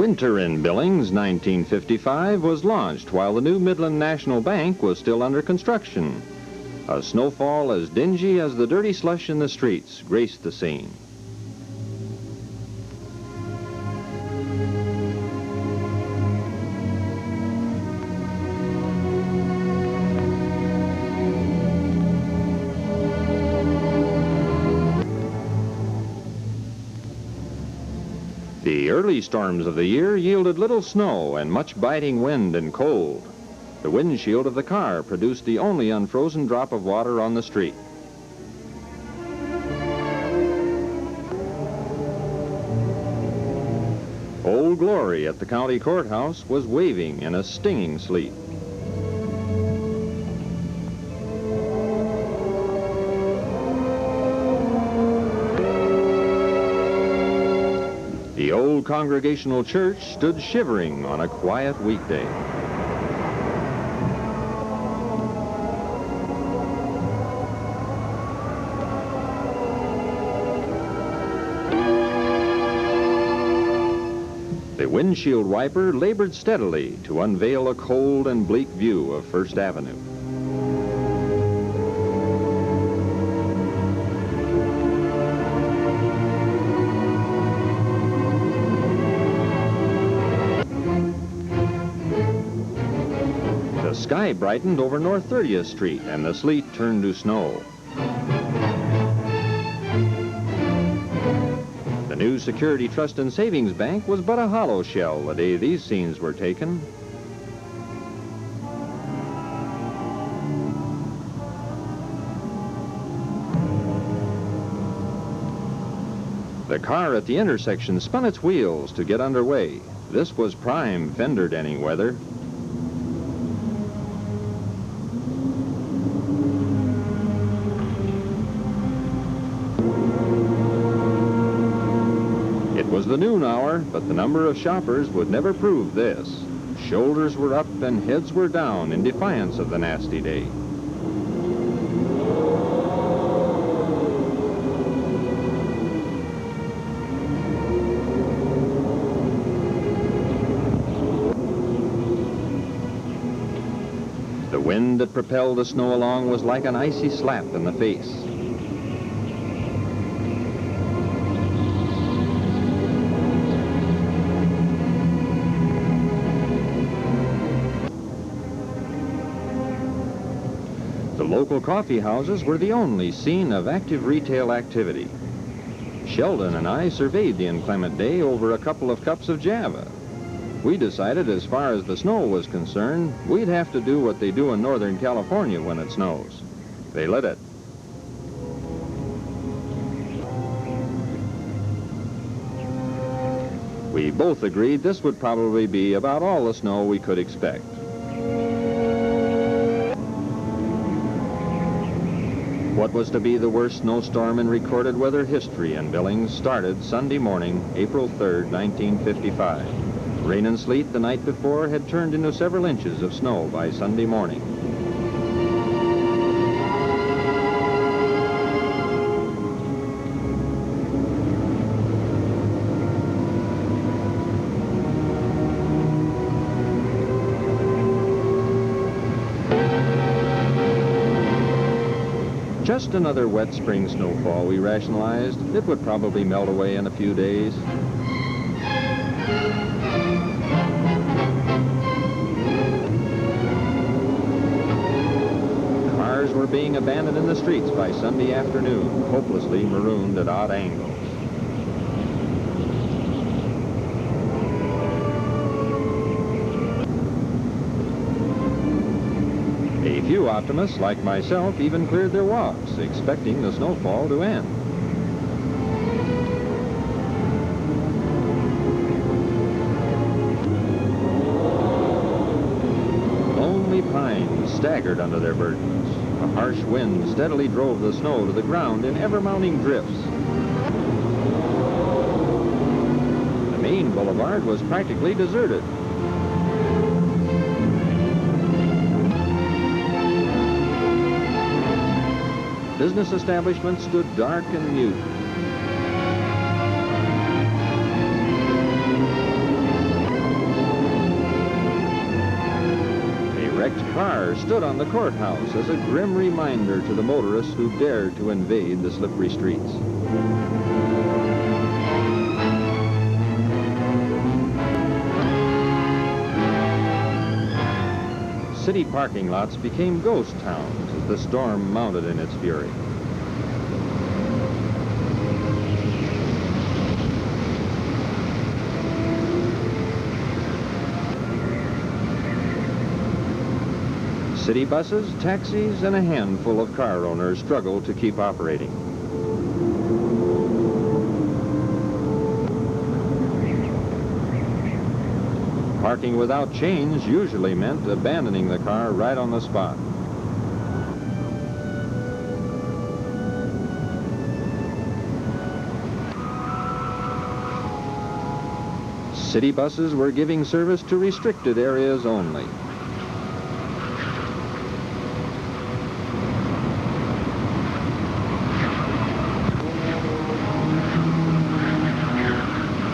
Winter in Billings, 1955, was launched while the new Midland National Bank was still under construction. A snowfall as dingy as the dirty slush in the streets graced the scene. The early storms of the year yielded little snow and much biting wind and cold. The windshield of the car produced the only unfrozen drop of water on the street. Old Glory at the county courthouse was waving in a stinging sleet. The old Congregational Church stood shivering on a quiet weekday. The windshield wiper labored steadily to unveil a cold and bleak view of First Avenue. The sky brightened over North 30th Street, and the sleet turned to snow. The new Security Trust and Savings Bank was but a hollow shell the day these scenes were taken. The car at the intersection spun its wheels to get underway. This was prime fender denning weather. It was the noon hour, but the number of shoppers would never prove this. Shoulders were up and heads were down in defiance of the nasty day. The wind that propelled the snow along was like an icy slap in the face. The local coffee houses were the only scene of active retail activity. Sheldon and I surveyed the inclement day over a couple of cups of Java. We decided, as far as the snow was concerned, we'd have to do what they do in Northern California when it snows. They lit it. We both agreed this would probably be about all the snow we could expect. What was to be the worst snowstorm in recorded weather history in Billings started Sunday morning, April 3rd, 1955. Rain and sleet the night before had turned into several inches of snow by Sunday morning. Just another wet spring snowfall, we rationalized. It would probably melt away in a few days. Cars were being abandoned in the streets by Sunday afternoon, hopelessly marooned at odd angles. A few optimists, like myself, even cleared their walks, expecting the snowfall to end. Lonely pines staggered under their burdens. A harsh wind steadily drove the snow to the ground in ever-mounting drifts. The main boulevard was practically deserted. Business establishments stood dark and mute. car stood on the courthouse as a grim reminder to the motorists who dared to invade the slippery streets. City parking lots became ghost towns as the storm mounted in its fury. City buses, taxis, and a handful of car owners struggled to keep operating. Parking without chains usually meant abandoning the car right on the spot. City buses were giving service to restricted areas only.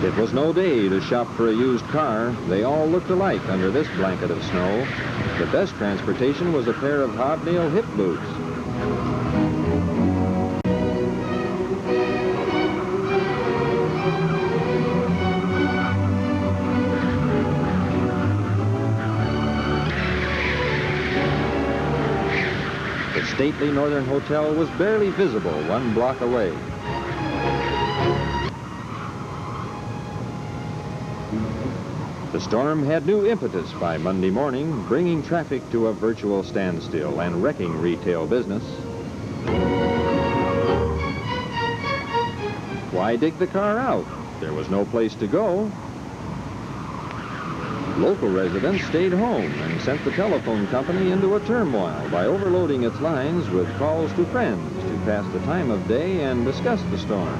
It was no day to shop for a used car. They all looked alike under this blanket of snow. The best transportation was a pair of hobnail hip boots. The stately Northern Hotel was barely visible 1 block away. The storm had new impetus by Monday morning, bringing traffic to a virtual standstill and wrecking retail business. Why dig the car out? There was no place to go. Local residents stayed home and sent the telephone company into a turmoil by overloading its lines with calls to friends to pass the time of day and discuss the storm.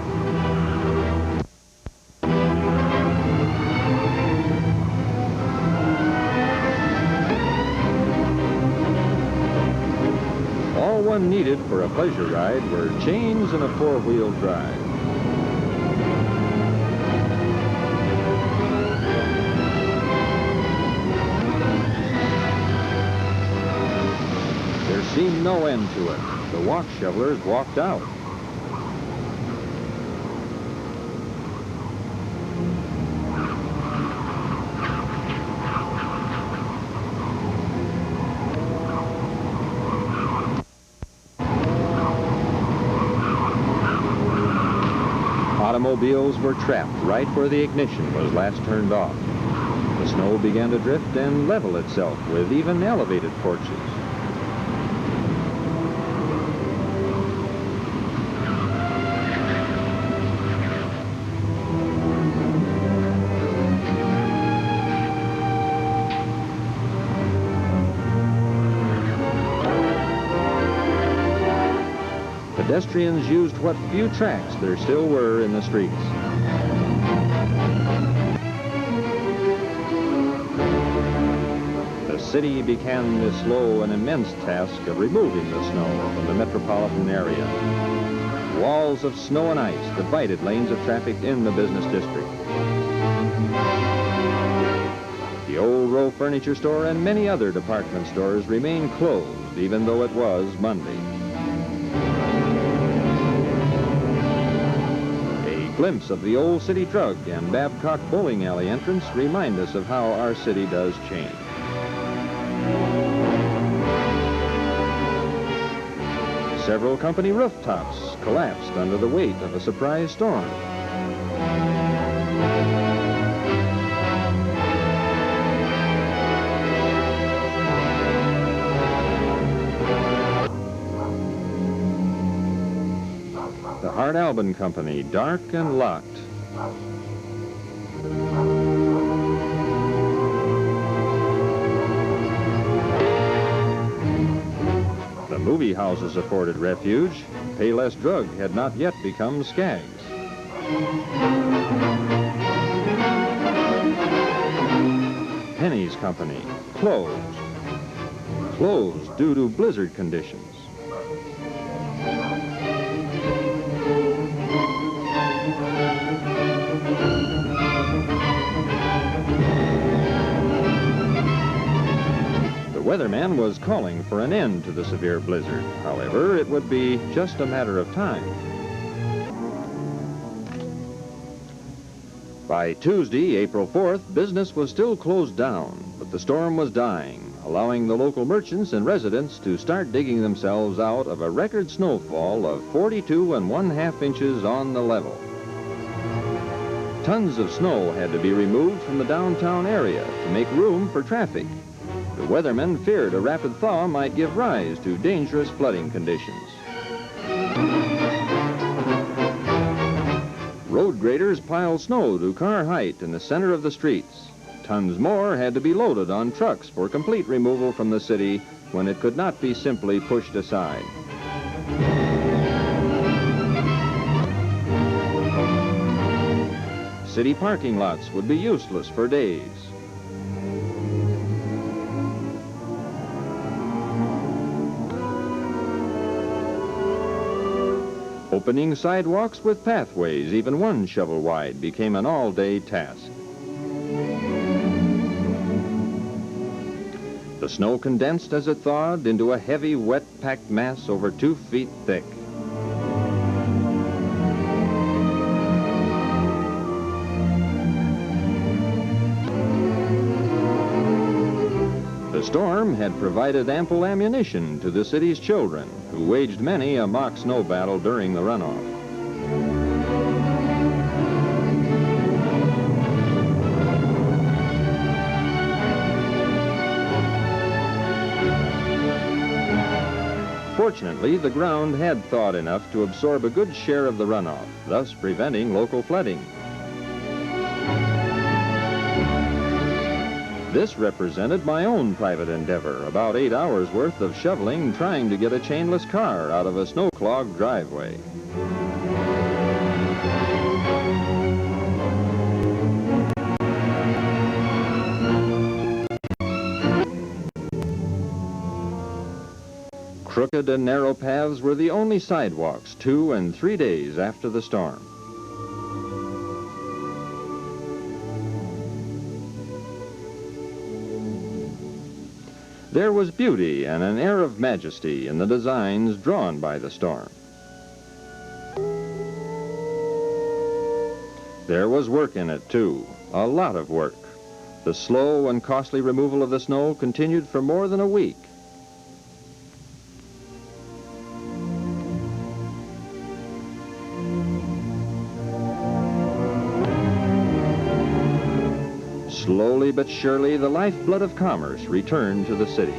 All one needed for a pleasure ride were chains and a 4-wheel drive. There seemed no end to it. The walk shovelers walked out. Automobiles were trapped right where the ignition was last turned off. The snow began to drift and level itself with even elevated porches. Pedestrians used what few tracks there still were in the streets. The city began the slow and immense task of removing the snow from the metropolitan area. Walls of snow and ice divided lanes of traffic in the business district. The Old Row Furniture Store and many other department stores remained closed, even though it was Monday. A glimpse of the old city drug and Babcock bowling alley entrance remind us of how our city does change. Several company rooftops collapsed under the weight of a surprise storm. The Hart Albin Company, dark and locked. The movie houses afforded refuge. Payless Drug had not yet become Skaggs. Penny's Company, closed. Closed due to blizzard conditions. The weatherman was calling for an end to the severe blizzard. However, it would be just a matter of time. By Tuesday, April 4th, business was still closed down, but the storm was dying, allowing the local merchants and residents to start digging themselves out of a record snowfall of 42½ inches on the level. Tons of snow had to be removed from the downtown area to make room for traffic. The weathermen feared a rapid thaw might give rise to dangerous flooding conditions. Road graders piled snow to car height in the center of the streets. Tons more had to be loaded on trucks for complete removal from the city when it could not be simply pushed aside. City parking lots would be useless for days. Opening sidewalks with pathways, even one shovel wide, became an all-day task. The snow condensed as it thawed into a heavy, wet-packed mass over 2 feet thick. The storm had provided ample ammunition to the city's children, who waged many a mock snow battle during the runoff. Fortunately, the ground had thawed enough to absorb a good share of the runoff, thus preventing local flooding. This represented my own private endeavor, about 8 hours worth of shoveling trying to get a chainless car out of a snow-clogged driveway. Crooked and narrow paths were the only sidewalks 2 and 3 days after the storm. There was beauty and an air of majesty in the designs drawn by the storm. There was work in it, too, a lot of work. The slow and costly removal of the snow continued for more than a week. Slowly but surely, the lifeblood of commerce returned to the city.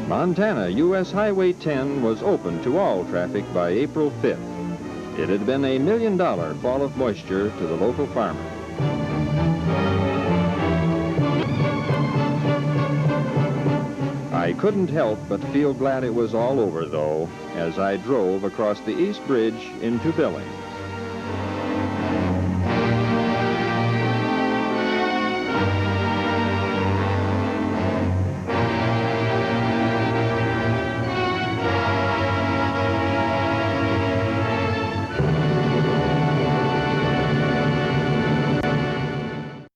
Montana U.S. Highway 10 was open to all traffic by April 5th. It had been a $1 million fall of moisture to the local farmer. I couldn't help but feel glad it was all over, though, as I drove across the East Bridge into Billings.